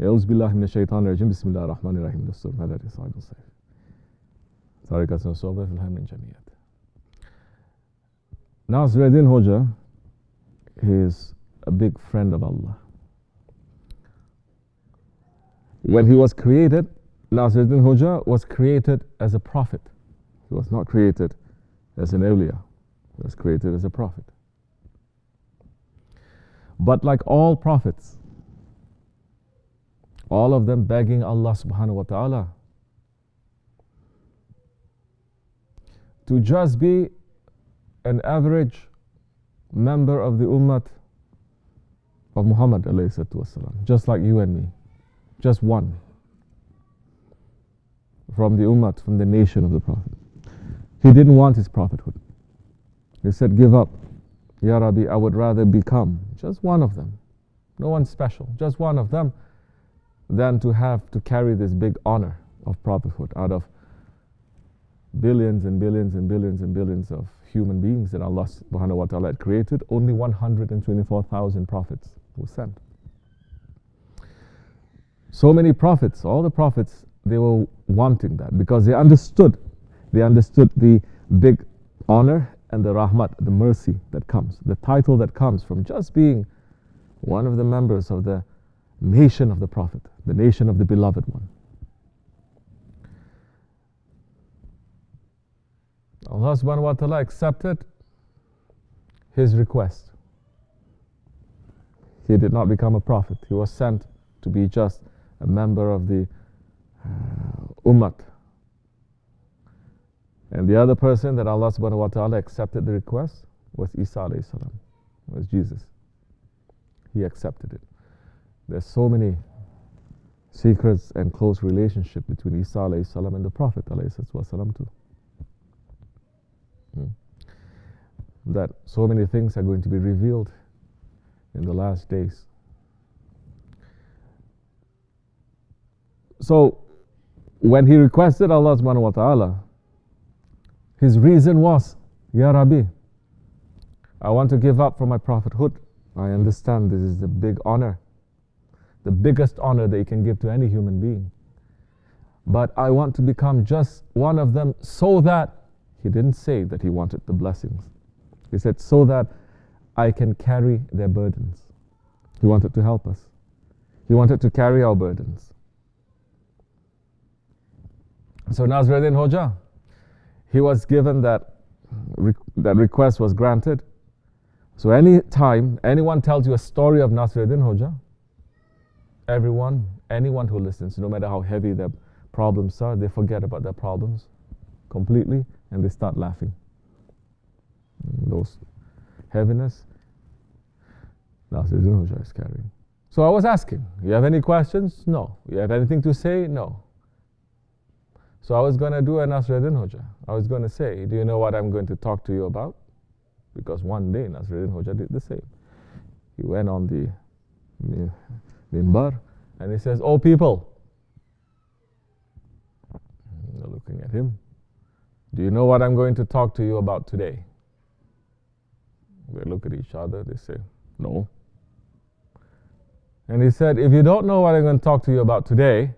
أعوذ بالله من الشيطان الرجيم بسم الله الرحمن الرحيم دستور مدري SahibulSaif طريقة الصحبة في الهم جميعا. Naksibendi Hoja is a big friend of Allah. When he was created, Naksibendi Hoja was created as a prophet. He was not created as an awliya. He was created as a prophet. But like all prophets, all of them begging Allah subhanahu wa ta'ala to just be an average member of the ummah of Muhammad alayhi salatu wasalam, just like you and me, just one from the ummah, from the nation of the Prophet. He didn't want his prophethood. He said, give up. Ya Rabbi, I would rather become just one of them, no one special, just one of them, than to have to carry this big honor of prophethood out of billions and billions and billions and billions of human beings that Allah subhanahu wa ta'ala had created. Only 124,000 prophets were sent. So many prophets, all the prophets, they were wanting that because they understood the big honor and the rahmat, the mercy that comes, the title that comes from just being one of the members of the nation of the Prophet, the nation of the beloved one. Allah subhanahu wa ta'ala accepted his request. He did not become a prophet. He was sent to be just a member of the ummah. And the other person that Allah subhanahu wa ta'ala accepted the request was Isa alayhi salam, was Jesus. He accepted it. There's so many secrets and close relationship between Isa alayhi salam and the Prophet alayhi salam too. That so many things are going to be revealed in the last days. So when he requested Allah subhanahu wa ta'ala, his reason was, Ya Rabbi, I want to give up from my prophethood. I understand this is the big honor, the biggest honor that you can give to any human being. But I want to become just one of them so that, he didn't say that he wanted the blessings. He said, so that I can carry their burdens. He wanted to help us. He wanted to carry our burdens. So Naksibendi Hoja, he was given that request was granted. So any time anyone tells you a story of Naksibendi Hoja, anyone who listens, no matter how heavy their problems are, they forget about their problems completely and they start laughing. Those heaviness, Naksibendi Hoja is carrying. So I was asking, you have any questions? No. You have anything to say? No. So I was going to do a Naksibendi Hoja. I was going to say, do you know what I'm going to talk to you about? Because one day Naksibendi Hoja did the same. He went on the mimbar and he says, oh people, they're looking at him. Do you know what I'm going to talk to you about today? They look at each other, they say, no. And he said, if you don't know what I'm going to talk to you about today,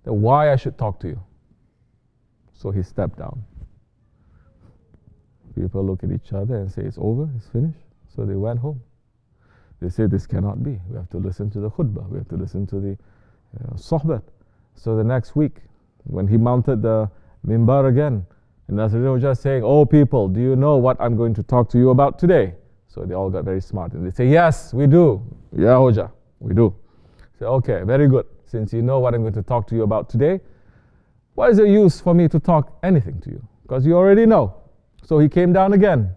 then why I should talk to you? So he stepped down. People look at each other and say, it's over, it's finished. So they went home. They say, this cannot be. We have to listen to the khutbah. We have to listen to the sohbat. So the next week, when he mounted the mimbar again, and Naksibendi Hoja saying, oh people, do you know what I'm going to talk to you about today? So they all got very smart and they say, yes, we do. Yeah, Hoja, we do. Say, okay, very good. Since you know what I'm going to talk to you about today, what is the use for me to talk anything to you? Because you already know. So he came down again.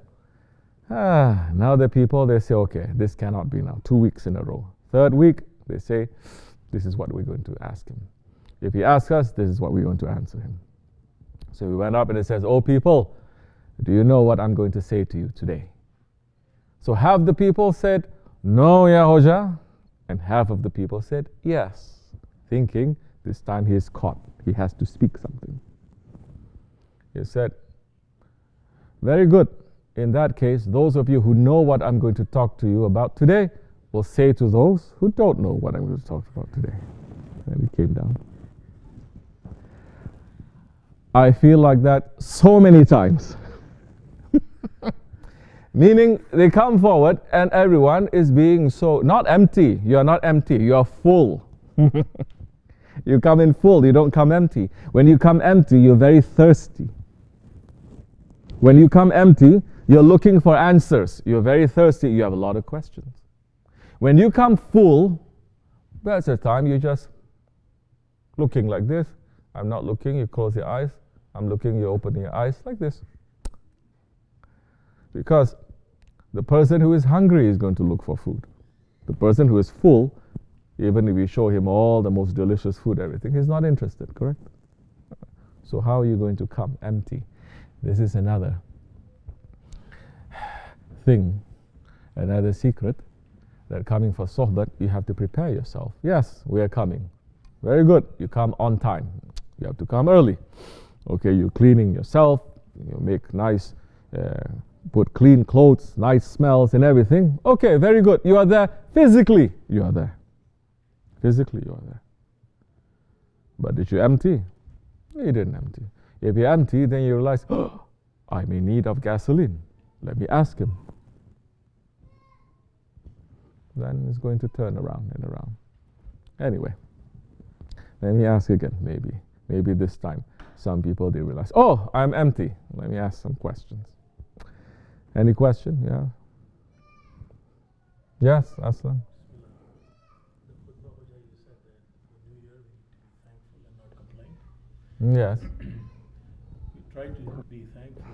Now the people, they say, okay, this cannot be now. 2 weeks in a row. Third week, they say, this is what we're going to ask him. If he asks us, this is what we're going to answer him. So we went up and it says, oh people, do you know what I'm going to say to you today? So half the people said, no, Ya Hoja. And half of the people said, yes. Thinking, this time he is caught. He has to speak something. He said, very good. In that case, those of you who know what I'm going to talk to you about today will say to those who don't know what I'm going to talk about today. And he came down. I feel like that so many times. Meaning they come forward and everyone is being so, not empty. You are not empty, you are full. You come in full, you don't come empty. When you come empty, you're very thirsty. When you come empty, you're looking for answers. You're very thirsty, you have a lot of questions. When you come full, that's the time you're just looking like this. I'm not looking, you close your eyes. I'm looking, you open your eyes like this. Because the person who is hungry is going to look for food. The person who is full, even if you show him all the most delicious food, everything, he's not interested, correct? So how are you going to come empty? This is another thing, another secret, that coming for sohbat, you have to prepare yourself. Yes, we are coming. Very good, you come on time. You have to come early. Okay, you're cleaning yourself, you make nice, put clean clothes, nice smells and everything. Okay, very good. You are there physically. You are there. Physically, you are there. But did you empty? You didn't empty. If you empty, then you realize, oh, I'm in need of gasoline. Let me ask him. Then it's going to turn around and around. Anyway, let me ask again, maybe this time. Some people, they realize, oh, I'm empty. Let me ask some questions. Any question? Yeah. Yes, Aslan. Yes. We try to be thankful,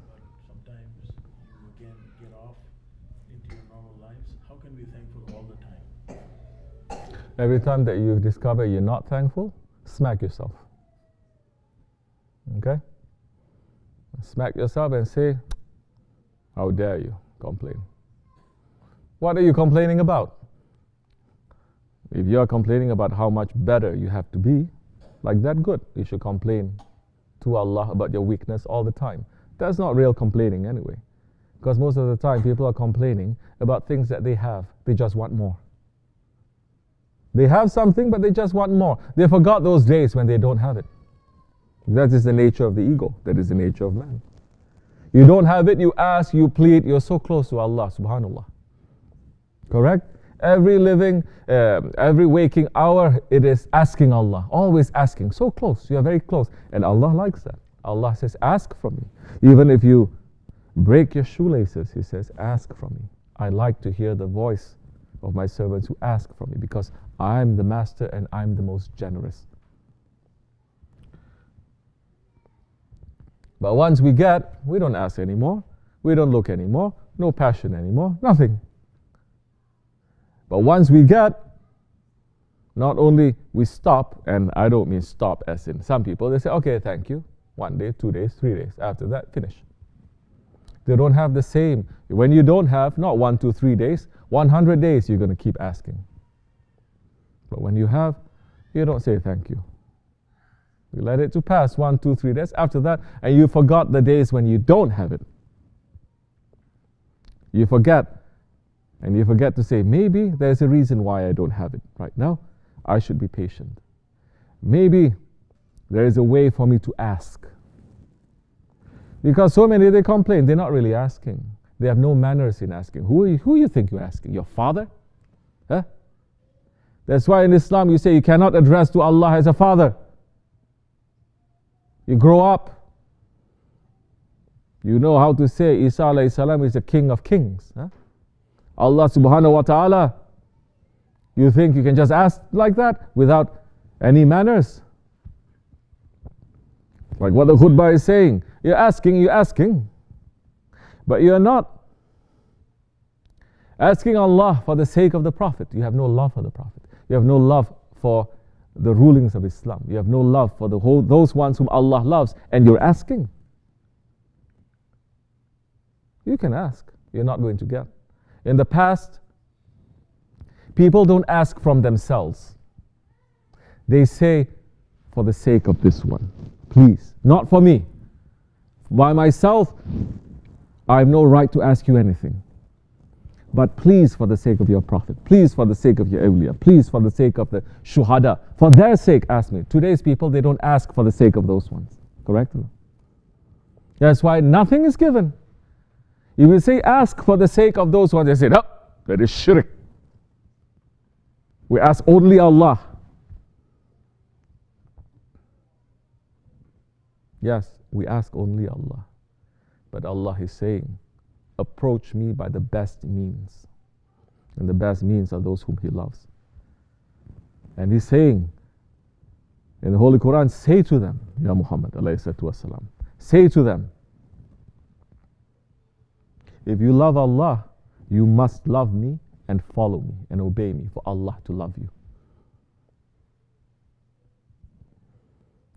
but sometimes you again get off into your normal lives. How can we be thankful all the time? Every time that you discover you're not thankful, smack yourself. Okay? Smack yourself and say, how dare you complain? What are you complaining about? If you are complaining about how much better you have to be, like that, good. You should complain to Allah about your weakness all the time. That's not real complaining anyway. Because most of the time people are complaining about things that they have. They just want more. They have something, but they just want more. They forgot those days when they don't have it. That is the nature of the ego. That is the nature of man. You don't have it, you ask, you plead, you're so close to Allah, subhanallah. Correct? Every living, every waking hour, it is asking Allah, always asking, so close, you are very close. And Allah likes that. Allah says, ask from me. Even if you break your shoelaces, He says, ask from me. I like to hear the voice of my servants who ask from me, because I'm the master and I'm the most generous. But once we get, we don't ask anymore, we don't look anymore, no passion anymore, nothing. But once we get, not only we stop, and I don't mean stop as in some people, they say, okay, thank you, 1 day, 2 days, 3 days, after that, finish. They don't have the same. When you don't have, not 1, 2, 3 days, 100 days you're going to keep asking. But when you have, you don't say thank you. You let it to pass 1, 2, 3 days. After that, and you forgot the days when you don't have it. You forget. And you forget to say, maybe there's a reason why I don't have it right now. I should be patient. Maybe there is a way for me to ask. Because so many, they complain, they're not really asking. They have no manners in asking. Who you think you're asking? Your father? Huh? That's why in Islam you say you cannot address to Allah as a father. You grow up, you know how to say Isa alayhi salam is the king of kings. Huh? Allah subhanahu wa ta'ala, you think you can just ask like that without any manners? Like what the khutbah is saying, you're asking, but you're not asking Allah for the sake of the Prophet. You have no love for the Prophet. You have no love for the rulings of Islam. You have no love for those ones whom Allah loves, and you're asking. You can ask, you're not going to get. In the past, people don't ask from themselves. They say, for the sake of this one, please, not for me. By myself, I have no right to ask you anything. But please, for the sake of your Prophet, please, for the sake of your awliya, please, for the sake of the shuhada, for their sake, ask me. Today's people, they don't ask for the sake of those ones. Correct? That's why nothing is given. If you say ask for the sake of those ones, they say, no, that is shirk. We ask only Allah. Yes, we ask only Allah. But Allah is saying, approach me by the best means. And the best means are those whom He loves. And He's saying, in the Holy Quran, say to them, Ya Muhammad, ﷺ, say to them, if you love Allah, you must love me and follow me and obey me for Allah to love you.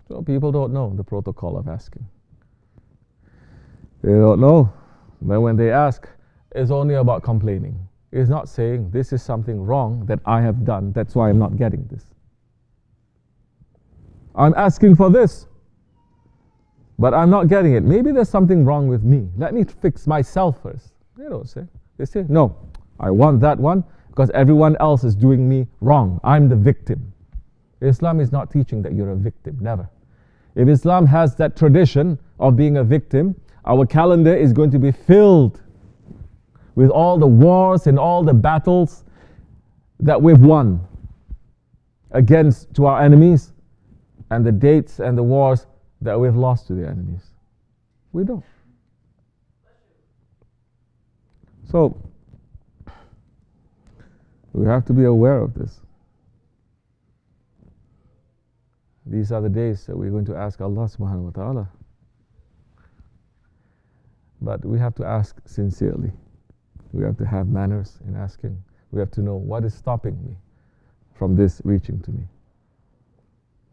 So people don't know the protocol of asking. They don't know. But when they ask, it's only about complaining. It's not saying this is something wrong that I have done, that's why I'm not getting this. I'm asking for this, but I'm not getting it. Maybe there's something wrong with me. Let me fix myself first. They don't say. They say, no, I want that one because everyone else is doing me wrong. I'm the victim. Islam is not teaching that you're a victim, never. If Islam has that tradition of being a victim, our calendar is going to be filled with all the wars and all the battles that we've won to our enemies, and the dates and the wars that we've lost to the enemies. We don't. So, we have to be aware of this. These are the days that we're going to ask Allah subhanahu wa ta'ala. But we have to ask sincerely. We have to have manners in asking. We have to know what is stopping me from this reaching to me.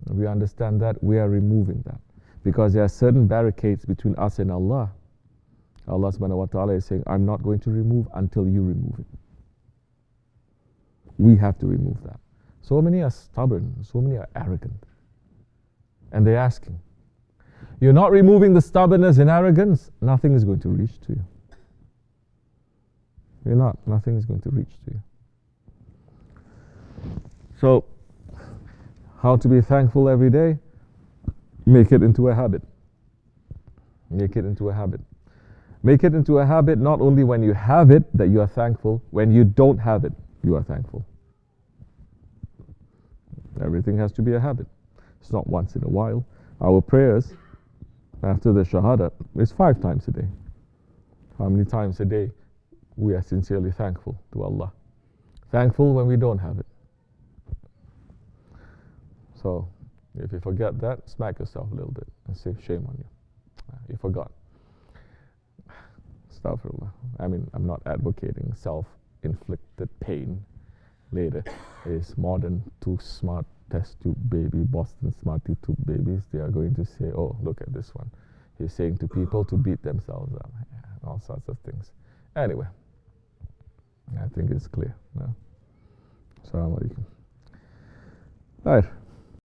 If we understand that, we are removing that. Because there are certain barricades between us and Allah. Allah subhanahu wa ta'ala is saying, I'm not going to remove until you remove it. We have to remove that. So many are stubborn, so many are arrogant. And they're asking. You're not removing the stubbornness and arrogance, nothing is going to reach to you. You're not, nothing is going to reach to you. So, how to be thankful every day? Make it into a habit. Make it into a habit. Make it into a habit not only when you have it that you are thankful, when you don't have it, you are thankful. Everything has to be a habit. It's not once in a while. Our prayers after the Shahada is 5 times a day. How many times a day we are sincerely thankful to Allah? Thankful when we don't have it. So, if you forget that, smack yourself a little bit and say, shame on you. You forgot. Astaghfirullah. I mean, I'm not advocating self-inflicted pain. Later is modern, too smart test tube baby, Boston smart tube babies. They are going to say, oh, look at this one. He's saying to people to beat themselves up. Yeah, all sorts of things. Anyway, I think it's clear. No? Assalamu alaikum. All right.